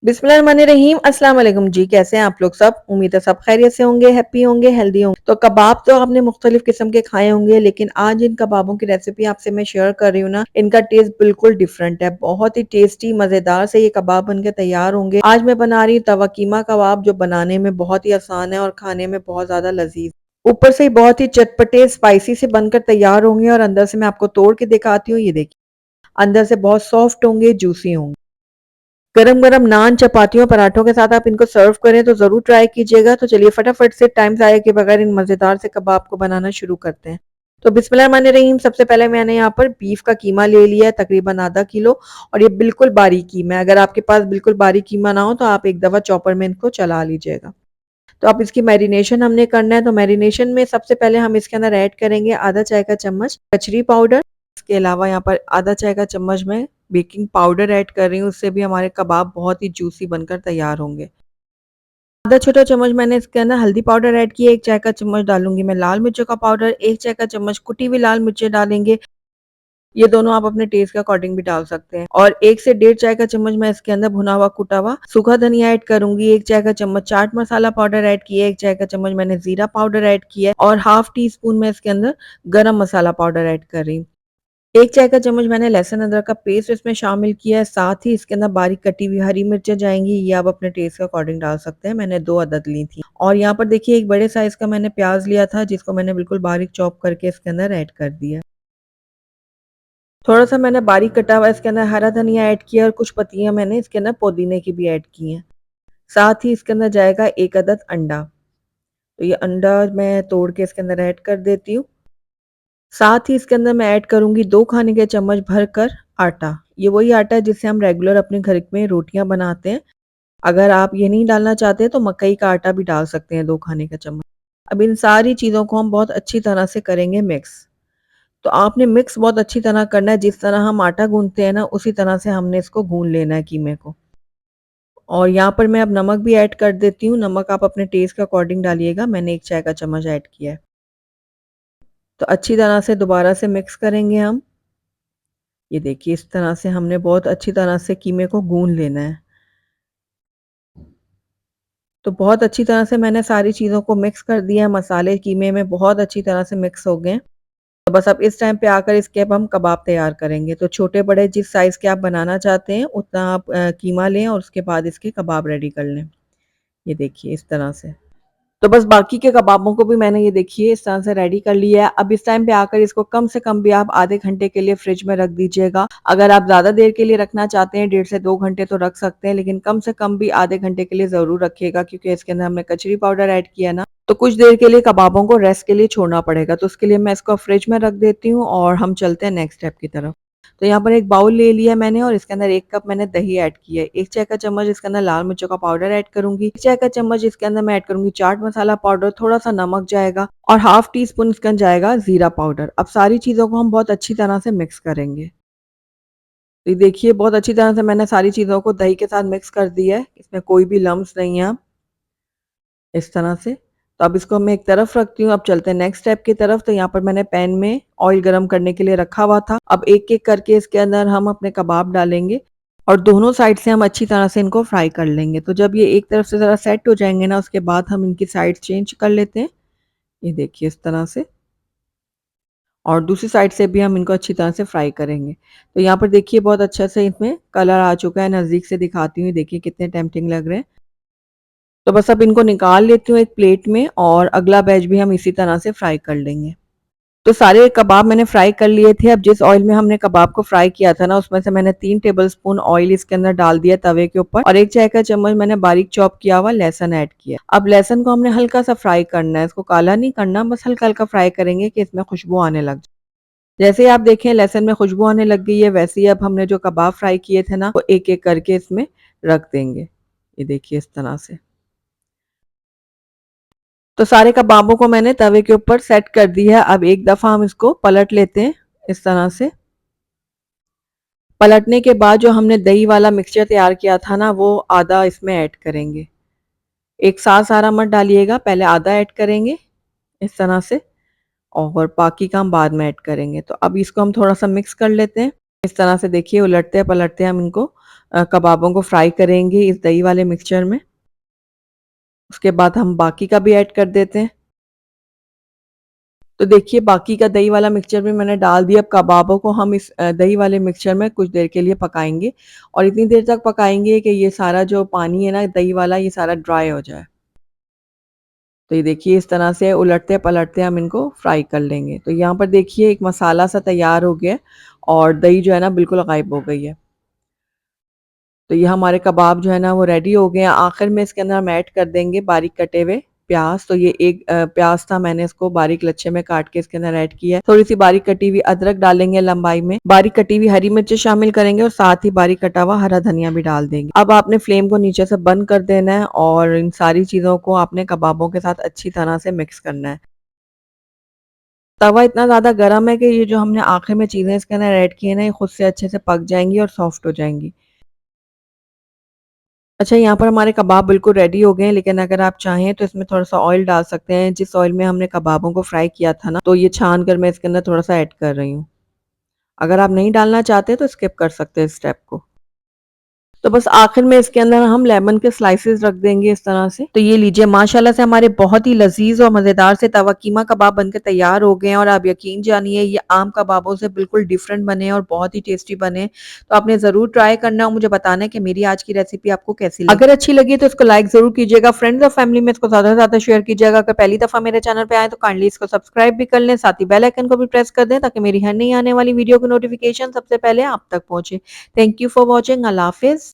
बिस्मिल्लाहिर्रहमानिर्रहीम। अस्सलाम वालेकुम जी। कैसे हैं आप लोग सब? उम्मीद है सब खैरियत से होंगे, हैप्पी होंगे, हेल्दी होंगे। तो कबाब तो आपने मुख्तलिफ किस्म के खाए होंगे, लेकिन आज इन कबाबों की रेसिपी आपसे मैं शेयर कर रही हूँ ना, इनका टेस्ट बिल्कुल डिफरेंट है। बहुत ही टेस्टी मजेदार से ये कबाब बनके तैयार होंगे। आज मैं बना रही हूँ तवा कीमा कबाब, जो बनाने में बहुत ही आसान है और खाने में बहुत ज्यादा लजीज। ऊपर से बहुत ही चटपटे स्पाइसी से बनकर तैयार होंगे और अंदर से मैं आपको तोड़ के दिखाती हूँ। ये देखिए, अंदर से बहुत सॉफ्ट होंगे, जूसी होंगे। गरम गरम नान, चपातियों, पराठों के साथ आप इनको सर्व करें तो ज़रूर ट्राई कीजिएगा। तो चलिए फटाफट से टाइम ज़ाया के बगैर इन मज़ेदार से कबाब को बनाना शुरू करते हैं। तो बिस्मिल्लाहिर्रहमानिर्रहीम। सबसे पहले मैंने यहाँ पर बीफ का कीमा ले लिया है, तकरीबन आधा किलो। और ये बिल्कुल बारीक कीमा है। अगर आपके पास बिल्कुल बारीक कीमा ना हो तो आप एक दफ़ा चॉपर में इनको चला लीजिएगा। तो अब इसकी मैरिनेशन हमने करना है। तो मैरिनेशन में सबसे पहले हम इसके अंदर ऐड करेंगे आधा चाय का चम्मच कचरी पाउडर। इसके अलावा यहाँ पर आधा चाय का चम्मच मैं बेकिंग पाउडर ऐड कर रही हूँ, उससे भी हमारे कबाब बहुत ही जूसी बनकर तैयार होंगे। आधा छोटा चम्मच मैंने इसके अंदर हल्दी पाउडर ऐड किया, एक चाय का चम्मच डालूंगी मैं लाल मिर्चों का पाउडर, एक चाय का चम्मच कुटी हुई लाल मिर्चें डालेंगे। ये दोनों आप अपने टेस्ट के अकॉर्डिंग भी डाल सकते हैं। और 1 से 1.5 चाय का चम्मच मैं इसके अंदर भुना हुआ कुटा हुआ सूखा धनिया ऐड करूंगी, 1 चाय का चम्मच चाट मसाला पाउडर ऐड किया, 1 चाय का चम्मच मैंने जीरा पाउडर ऐड किया और हाफ टी स्पून मैं इसके अंदर गरम मसाला पाउडर ऐड कर रही हूँ। 1 चाय का चम्मच मैंने लहसुन अदरक का पेस्ट इसमें शामिल किया है, साथ ही इसके अंदर बारीक कटी हुई हरी मिर्चें जाएंगी। ये आप अपने टेस्ट के अकॉर्डिंग डाल सकते हैं। मैंने 2 अदद ली थी। और यहाँ पर देखिए, एक बड़े साइज का मैंने प्याज लिया था, जिसको मैंने बिल्कुल बारीक चॉप करके इसके अंदर ऐड कर दिया। थोड़ा सा मैंने बारीक कटा हुआ इसके अंदर हरा धनिया ऐड किया और कुछ पत्तियां मैंने इसके अंदर पुदीने की भी ऐड की हैं। साथ ही इसके अंदर जाएगा 1 अदद अंडा। तो ये अंडा मैं तोड़ के इसके अंदर ऐड कर देती हूँ। साथ ही इसके अंदर मैं ऐड करूंगी 2 खाने के चम्मच भरकर आटा। ये वही आटा है जिससे हम रेगुलर अपने घर में रोटियां बनाते हैं। अगर आप ये नहीं डालना चाहते तो मकई का आटा भी डाल सकते हैं, 2 खाने का चम्मच। अब इन सारी चीज़ों को हम बहुत अच्छी तरह से करेंगे मिक्स। तो आपने मिक्स बहुत अच्छी तरह करना है, जिस तरह हम आटा गूंथते हैं ना, उसी तरह से हमने इसको गूंथ लेना है कीमे को। और यहाँ पर मैं अब नमक भी ऐड कर देती हूँ। नमक आप अपने टेस्ट के अकॉर्डिंग डालिएगा, मैंने 1 चाय का चम्मच ऐड किया है। तो अच्छी तरह से दोबारा से मिक्स करेंगे हम। ये देखिए, इस तरह से हमने बहुत अच्छी तरह से कीमे को गूंथ लेना है। तो बहुत अच्छी तरह से मैंने सारी चीज़ों को मिक्स कर दिया। मसाले कीमे में बहुत अच्छी तरह से मिक्स हो गए। तो बस अब इस टाइम पे आकर इसके अब हम कबाब तैयार करेंगे। तो छोटे बड़े जिस साइज़ के आप बनाना चाहते हैं उतना आप कीमा लें और उसके बाद इसके कबाब रेडी कर लें। ये देखिए, इस तरह से। तो बस बाकी के कबाबों को भी मैंने ये देखिए इस तरह से रेडी कर लिया है। अब इस टाइम पे आकर इसको कम से कम भी आप आधे घंटे के लिए फ्रिज में रख दीजिएगा। अगर आप ज़्यादा देर के लिए रखना चाहते हैं, 1.5 से 2 घंटे तो रख सकते हैं, लेकिन कम से कम भी आधे घंटे के लिए ज़रूर रखिएगा, क्योंकि इसके अंदर हमने कचरी पाउडर ऐड किया ना, तो कुछ देर के लिए कबाबों को रेस्ट के लिए छोड़ना पड़ेगा। तो उसके लिए मैं इसको फ्रिज में रख देती हूँ और हम चलते हैं नेक्स्ट स्टेप की तरफ। तो यहाँ पर एक बाउल ले लिया मैंने और इसके अंदर 1 कप मैंने दही ऐड किया है। 1 चाय का चम्मच इसके अंदर लाल मिर्चों का पाउडर ऐड करूंगी। 1 चाय का चम्मच इसके अंदर मैं ऐड करूंगी चाट मसाला पाउडर, थोड़ा सा नमक जाएगा और हाफ टी स्पून इसके अंदर जाएगा जीरा पाउडर। अब सारी चीजों को हम बहुत अच्छी तरह से मिक्स करेंगे। तो ये देखिए, बहुत अच्छी तरह से मैंने सारी चीजों को दही के साथ मिक्स कर दिया है। इसमें कोई भी लम्स नहीं है। इस तरह से। तो अब इसको मैं एक तरफ रखती हूँ। अब चलते हैं नेक्स्ट स्टेप की तरफ। तो यहाँ पर मैंने पैन में ऑयल गरम करने के लिए रखा हुआ था। अब एक एक करके इसके अंदर हम अपने कबाब डालेंगे और दोनों साइड से हम अच्छी तरह से इनको फ्राई कर लेंगे। तो जब ये एक तरफ से ज़रा सेट हो जाएंगे ना, उसके बाद हम इनकी साइड चेंज कर लेते हैं। ये देखिए, इस तरह से। और दूसरी साइड से भी हम इनको अच्छी तरह से फ्राई करेंगे। तो यहाँ पर देखिए, बहुत अच्छा से इसमें कलर आ चुका है। नज़दीक से दिखाती हूँ, देखिए कितने टेम्पटिंग लग रहे हैं। तो बस अब इनको निकाल लेती हूँ एक प्लेट में और अगला बैच भी हम इसी तरह से फ्राई कर लेंगे। तो सारे कबाब मैंने फ्राई कर लिए थे। अब जिस ऑयल में हमने कबाब को फ्राई किया था ना, उसमें से मैंने 3 टेबलस्पून ऑयल इसके अंदर डाल दिया तवे के ऊपर और 1 चाय का चम्मच मैंने बारीक चॉप किया हुआ लहसुन ऐड किया। अब लहसुन को हमने हल्का सा फ्राई करना है, इसको काला नहीं करना, बस हल्का हल्का फ्राई करेंगे कि इसमें खुशबू आने लग जाए। जैसे ही आप देखें लहसुन में खुशबू आने लग गई है, वैसे ही अब हमने जो कबाब फ्राई किए थे ना, वो एक एक करके इसमें रख देंगे। ये देखिए, इस तरह से। तो सारे कबाबों को मैंने तवे के ऊपर सेट कर दिया है। अब एक दफ़ा हम इसको पलट लेते हैं इस तरह से। पलटने के बाद जो हमने दही वाला मिक्सचर तैयार किया था ना, वो आधा इसमें ऐड करेंगे। एक साथ सारा मत डालिएगा, पहले आधा ऐड करेंगे इस तरह से और बाकी का हम बाद में ऐड करेंगे। तो अब इसको हम थोड़ा सा मिक्स कर लेते हैं। इस तरह से देखिए, उलटते पलटते हम इनको कबाबों को फ्राई करेंगे इस दही वाले मिक्सचर में। उसके बाद हम बाकी का भी ऐड कर देते हैं। तो देखिए बाकी का दही वाला मिक्सचर भी मैंने डाल दिया। अब कबाबों को हम इस दही वाले मिक्सचर में कुछ देर के लिए पकाएँगे और इतनी देर तक पकाएँगे कि ये सारा जो पानी है ना दही वाला ये सारा ड्राई हो जाए। तो ये देखिए इस तरह से उलटते-पलटते हम इनको फ्राई कर लेंगे। तो यहाँ पर देखिए एक मसाला सा तैयार हो गया है और दही जो है ना बिल्कुल गायब हो गई है। तो ये हमारे कबाब जो है ना वो रेडी हो गए हैं। आखिर में इसके अंदर हम ऐड कर देंगे बारीक कटे हुए प्याज़। तो ये एक प्याज़ था, मैंने इसको बारीक लच्छे में काट के इसके अंदर ऐड किया है। थोड़ी-सी बारीक कटी हुई अदरक डालेंगे लंबाई में, बारीक कटी हुई हरी मिर्च शामिल करेंगे और साथ ही बारीक कटा हुआ हरा धनिया भी डाल देंगे। अब आपने फ्लेम को नीचे से बंद कर देना है और इन सारी चीज़ों को आपने कबाबों के साथ अच्छी तरह से मिक्स करना है। तवा इतना ज़्यादा गरम है कि ये जो हमने आखिर में चीज़ें इसके अंदर ऐड की है ना, ये खुद से अच्छे से पक जाएँगी और सॉफ्ट हो जाएँगी। अच्छा, यहाँ पर हमारे कबाब बिल्कुल रेडी हो गए हैं, लेकिन अगर आप चाहें तो इसमें थोड़ा-सा ऑयल डाल सकते हैं। जिस ऑयल में हमने कबाबों को फ्राई किया था ना, तो ये छान कर मैं इसके अंदर थोड़ा-सा ऐड कर रही हूँ। अगर आप नहीं डालना चाहते तो स्किप कर सकते हैं इस स्टेप को। तो बस आखिर में इसके अंदर हम लेमन के स्लाइसेस रख देंगे इस तरह से। तो ये लीजिए माशाल्लाह से हमारे बहुत ही लज़ीज़ और मज़ेदार से तवा कीमा कबाब बनके तैयार हो गए हैं और आप यकीन जानिए ये आम कबाबों से बिल्कुल डिफरेंट बने और बहुत ही टेस्टी बने। तो आपने ज़रूर ट्राई करना और मुझे बताना है कि मेरी आज की रेसिपी आपको कैसी लगी। अगर अच्छी लगी तो इसको लाइक ज़रूर कीजिएगा, फ्रेंड्स और फैमिली में इसको ज़्यादा से ज़्यादा शेयर कीजिएगा। अगर पहली दफ़ा मेरे चैनल पे आएँ तो काइंडली इसको सब्सक्राइब भी कर लें, साथ ही बेल आइकन को भी प्रेस कर दें ताकि मेरी हर नई आने वाली वीडियो की नोटिफ़िकेशन सबसे पहले आप तक पहुँचे। Thank you for watching. अल्लाह हाफ़िज़।